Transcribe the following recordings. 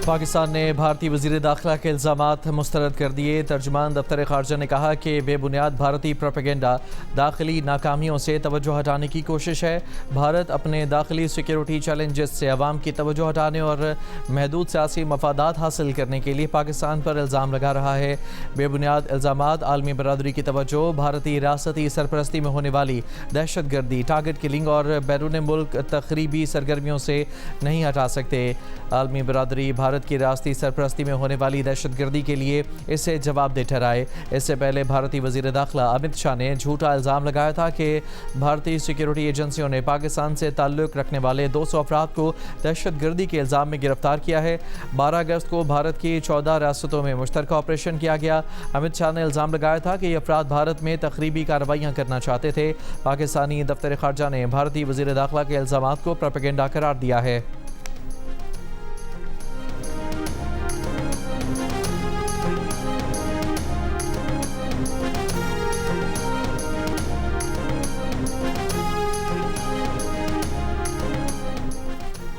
पाकिस्तान ने भारतीय वज़ीर दाखिला के इल्ज़ामात मुस्तरद कर दिए। तर्जुमान दफ्तर ख़ारजा ने कहा कि बेबुनियाद भारतीय प्रोपेगेंडा दाखिली नाकामियों से तवज्जो हटाने की कोशिश है। भारत अपने दाखिली सिक्योरिटी चैलेंजेस से अवाम की तवज्जो हटाने और महदूद सियासी मफादात हासिल करने के लिए पाकिस्तान पर इल्ज़ाम लगा रहा है। बेबुनियाद इल्ज़ामात आलमी बरादरी की तवज्जो भारतीय रियासती सरपरस्ती में होने वाली दहशत गर्दी, टारगेट किलिंग और बैरून मुल्क तखरीबी सरगर्मियों से नहीं हटा सकते। आलमी बरादरी भारत की रियासती सरपरस्ती में होने वाली दहशत गर्दी के लिए इसे जवाबदेह ठहराए। इससे पहले भारतीय वज़ीर दाखिला अमित शाह ने झूठा इल्ज़ाम लगाया था कि भारतीय सिक्योरिटी एजेंसियों ने पाकिस्तान से ताल्लुक़ रखने वाले 200 अफराद को दहशत गर्दी के इल्ज़ाम में गिरफ्तार किया है। 12 अगस्त को भारत की 14 रियासतों में मुश्तरका ऑपरेशन किया गया। अमित शाह ने इल्ज़ाम लगाया था कि ये अफराद भारत में तखरीबी कार्रवाइयाँ करना चाहते थे। पाकिस्तानी दफ्तर ख़ारजा ने भारतीय वज़ीर दाखिला के इल्ज़ामात को प्रोपेगेंडा करार दिया है।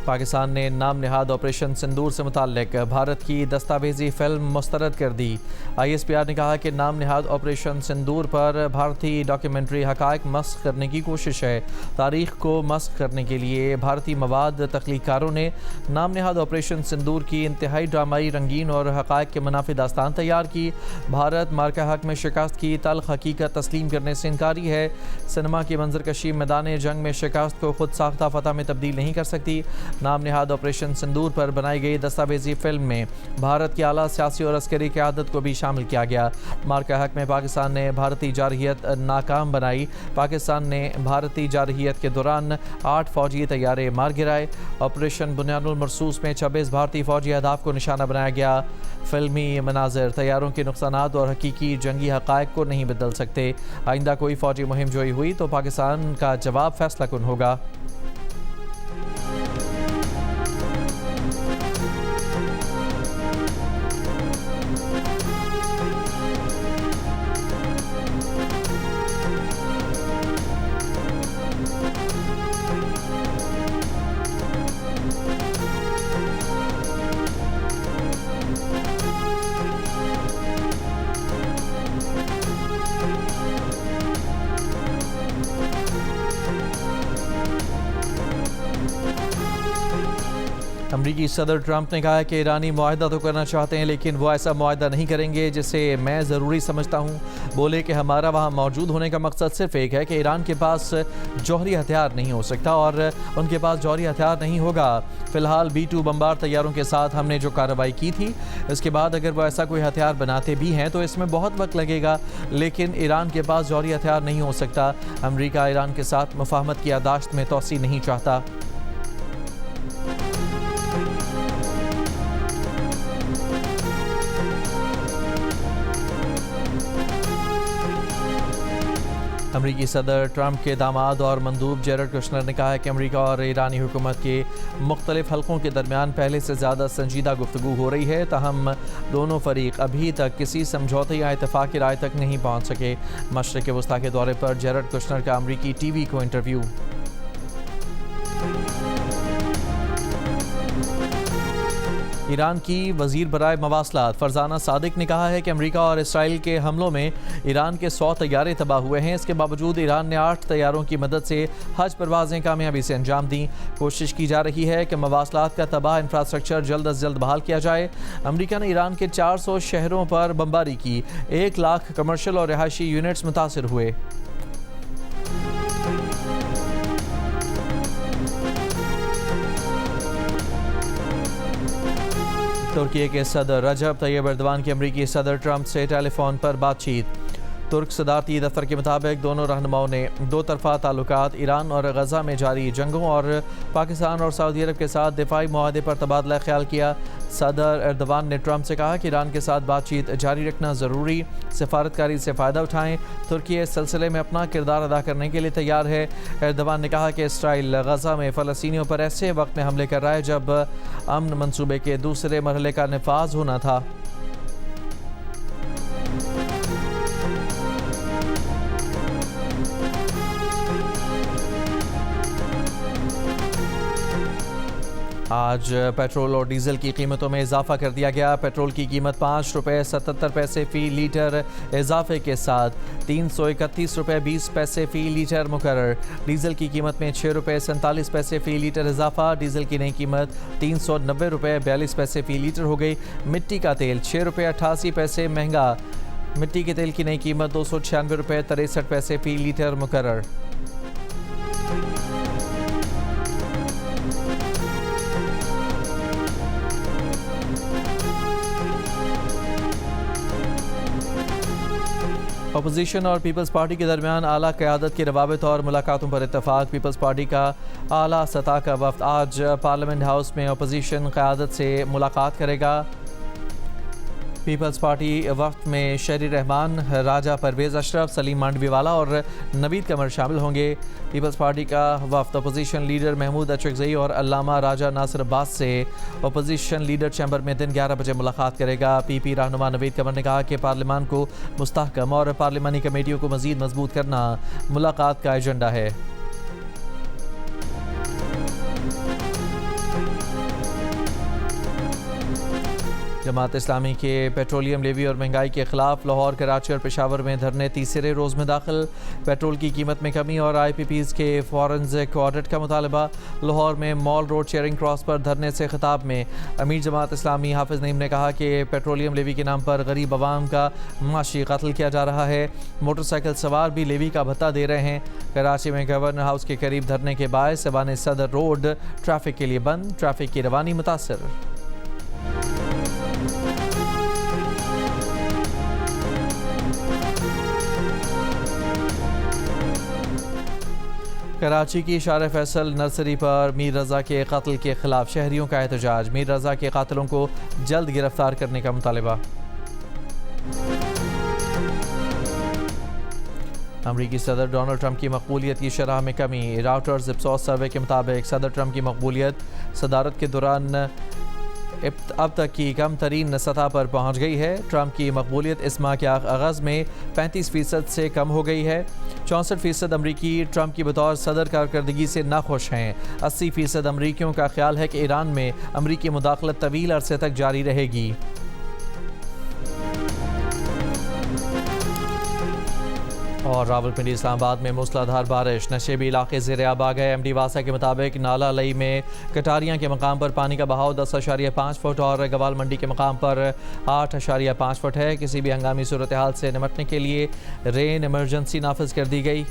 पाकिस्तान ने नाम निहाद ऑपरेशन सिंदूर से मुताल्लिक भारत की दस्तावेजी फिल्म मुस्तरद कर दी। ISPR ने कहा कि नाम निहाद ऑपरेशन सिंदूर पर भारतीय डॉक्यूमेंट्री हक़ाइक़ मस्ख़ करने की कोशिश है। तारीख़ को मस्ख़ करने के लिए भारतीय मवाद तख्लीक़कारों ने नाम निहाद ऑपरेशन सिंदूर की इंतहाई ड्रामाई, रंगीन और हक़ाइक़ के मुनाफी दास्तान तैयार की। भारत मार्का हक़ में शिकस्त की तल्ख़ हकीकत तस्लीम करने से इनकारी है। सिनेमा की मंजरकशी मैदान जंग में शिकस्त को खुद साख्ता फ़तह में तब्दील नहीं कर सकती। नाम निहाद ऑपरेशन सिंदूर पर बनाई गई दस्तावेजी फिल्म में भारत की आला सियासी और अस्करी क़यादत को भी शामिल किया गया। मार्का हक़ में पाकिस्तान ने भारतीय जारहियत नाकाम बनाई। पाकिस्तान ने भारतीय जारहियत के दौरान 8 फ़ौजी तैयारे मार गिराए। ऑपरेशन बुनियानुल मरसूस में 26 भारतीय फ़ौजी अहदाफ को निशाना बनाया गया। फिल्मी मनाजिर तैयारों के नुकसानात और हकीकी जंगी हक़ाइक़ को नहीं बदल सकते। आइंदा कोई फ़ौजी मुहिम जोई हुई तो पाकिस्तान का जवाब फैसला कुन होगा। अमरीकी सदर ट्रंप ने कहा है कि ईरानी मुआहदा तो करना चाहते हैं लेकिन वो ऐसा मुआहदा नहीं करेंगे जिसे मैं ज़रूरी समझता हूँ। बोले कि हमारा वहाँ मौजूद होने का मकसद सिर्फ एक है कि ईरान के पास जौहरी हथियार नहीं हो सकता और उनके पास जौहरी हथियार नहीं होगा। फ़िलहाल B-2 बमबार तैयारों के साथ हमने जो कार्रवाई की थी, इसके बाद अगर वो ऐसा कोई हथियार बनाते भी हैं तो इसमें बहुत वक्त लगेगा, लेकिन ईरान के पास जौहरी हथियार नहीं हो सकता। अमरीका ईरान के साथ मुफाहमत की यादाश्त में तोसी नहीं चाहता। अमरीकी सदर ट्रंप के दामाद और मंदूब जेरेड कुशनर ने कहा है कि अमरीका और ईरानी हुकूमत के मुख्तलिफ हलकों के दरमियान पहले से ज़्यादा संजीदा गुफ्तगू हो रही है, ताहम दोनों फरीक अभी तक किसी समझौते या इत्तफाक की राय तक नहीं पहुँच सके। मशरिक़ वस्ता के दौरे पर जेरेड कुशनर का अमरीकी TV को इंटरव्यू। ईरान की वज़ीर बराए मवासलात फरजाना सादिक ने कहा है कि अमेरिका और इसराइल के हमलों में ईरान के 100 तैयारे तबाह हुए हैं। इसके बावजूद ईरान ने 8 तैयारों की मदद से हज परवाज़ें कामयाबी से अंजाम दी। कोशिश की जा रही है कि मवासलात का तबाह इंफ्रास्ट्रक्चर जल्द अज जल्द बहाल किया जाए। अमेरिका ने ईरान के 400 शहरों पर बमबारी की। 1 लाख कमर्शल और रिहायशी यूनिट्स मुतासिर हुए। तुर्की के सदर रजब तैयब एर्दवान की अमरीकी सदर ट्रंप से टेलीफोन पर बातचीत। तुर्क सदारती दफ्तर के मुताबिक दोनों रहनुमाओं ने दो तरफ़ा ताल्लुकात, ईरान और गज़ा में जारी जंगों और पाकिस्तान और सऊदी अरब के साथ दिफाई मुआहदे पर तबादला ख्याल किया। सदर एर्दवान ने ट्रंप से कहा कि ईरान के साथ बातचीत जारी रखना ज़रूरी, सिफारतकारी से फ़ायदा उठाएं। तुर्की इस सिलसिले में अपना किरदार अदा करने के लिए तैयार है। एर्दवान ने कहा कि इसराइल गज़ा में फ़लस्तीनियों पर ऐसे वक्त में हमले कर रहा है जब अमन मंसूबे के दूसरे मरहले का नफाज होना था। आज पेट्रोल और डीजल की कीमतों में इजाफा कर दिया गया। पेट्रोल की कीमत 5 रुपये 77 पैसे फ़ी लीटर इजाफे के साथ 331 रुपये 20 पैसे फ़ी लीटर मुकर्रर। डीजल की कीमत में 6 रुपये 47 पैसे फ़ी लीटर इजाफा। डीजल की नई कीमत 390 रुपये 42 पैसे फ़ी लीटर हो गई। मिट्टी का तेल 6 रुपये 88 पैसे महंगा। मिट्टी के तेल की नई कीमत 296 रुपये 63 पैसे फ़ी लीटर मुकर्रर। अपोजिशन और पीपल्स पार्टी के दरमियान आला क़यादत की रवाबित और मुलाकातों पर इत्तफाक। पीपल्स पार्टी का आला सतह का वफ्द आज पार्लियामेंट हाउस में अपोजिशन क़यादत से मुलाकात करेगा। पीपल्स पार्टी वफ्द में शहरी रहमान, राजा परवेज़ अशरफ, सलीम मांडवीवाला और नवीद कमर शामिल होंगे। पीपल्स पार्टी का वफ्द अपोजिशन लीडर महमूद अचकज़ई और अल्लामा राजा नासिर अब्बास से अपोजिशन लीडर चैम्बर में दिन 11 बजे मुलाकात करेगा। पीपी रहनुमा नवीद कमर ने कहा कि पार्लियामान को मुस्तहकम और पार्लिमानी कमेटियों को मज़ीद मजबूत करना मुलाकात का एजेंडा है। जमात इस्लामी के पेट्रोलियम लेवी और महंगाई के खिलाफ लाहौर, कराची और पेशावर में धरने तीसरे रोज़ में दाखिल। पेट्रोल की कीमत में कमी और IPPs के फॉरेंसिक ऑडिट का मुतालबा। लाहौर में मॉल रोड शेयरिंग क्रॉस पर धरने से खिताब में अमीर जमात इस्लामी हाफिज़ नईम ने कहा कि पेट्रोलियम लेवी के नाम पर गरीब अवाम का माशी कत्ल किया जा रहा है। मोटरसाइकिल सवार भी लेवी का भत्ता दे रहे हैं। कराची में गवर्नर हाउस के करीब धरने के बायस सवाने सदर रोड ट्रैफिक के लिए बंद। ट्रैफिक की रवानी मुतासर। कराची की शार फैसल नर्सरी पर मीर रज़ा के कत्ल के खिलाफ शहरियों का एहतजाज। मीर रज़ा के कातिलों को जल्द गिरफ्तार करने का मुतालबा। अमरीकी सदर डोनाल्ड ट्रंप की मकबूलियत की शरह में कमी। राउटर्स इप्सॉस सर्वे के मुताबिक सदर ट्रंप की मकबूलियत सदारत के दौरान अब तक की कम तरीन सतह पर पहुँच गई है। ट्रंप की मकबूलियत इस माह के आगाज़ में 35% से कम हो गई है। 64% अमरीकी ट्रंप की बतौर सदर कारकर्दगी से नाखुश हैं। 80% अमरीकियों का ख्याल है कि ईरान में अमरीकी मुदाखलत तवील अरसे तक जारी रहेगी। और रावलपिंडी इस्लामाबाद में मूसलाधार बारिश, नशेबी इलाके ज़ेर आब आ गए। MD वासा के मुताबिक नाला लई में कटारियाँ के मकाम पर पानी का बहाव 10.5 फुट और गवाल मंडी के मकाम पर 8.5 फुट है। किसी भी हंगामी सूरत हाल से निपटने के लिए रेन इमरजेंसी नाफिज कर दी गई।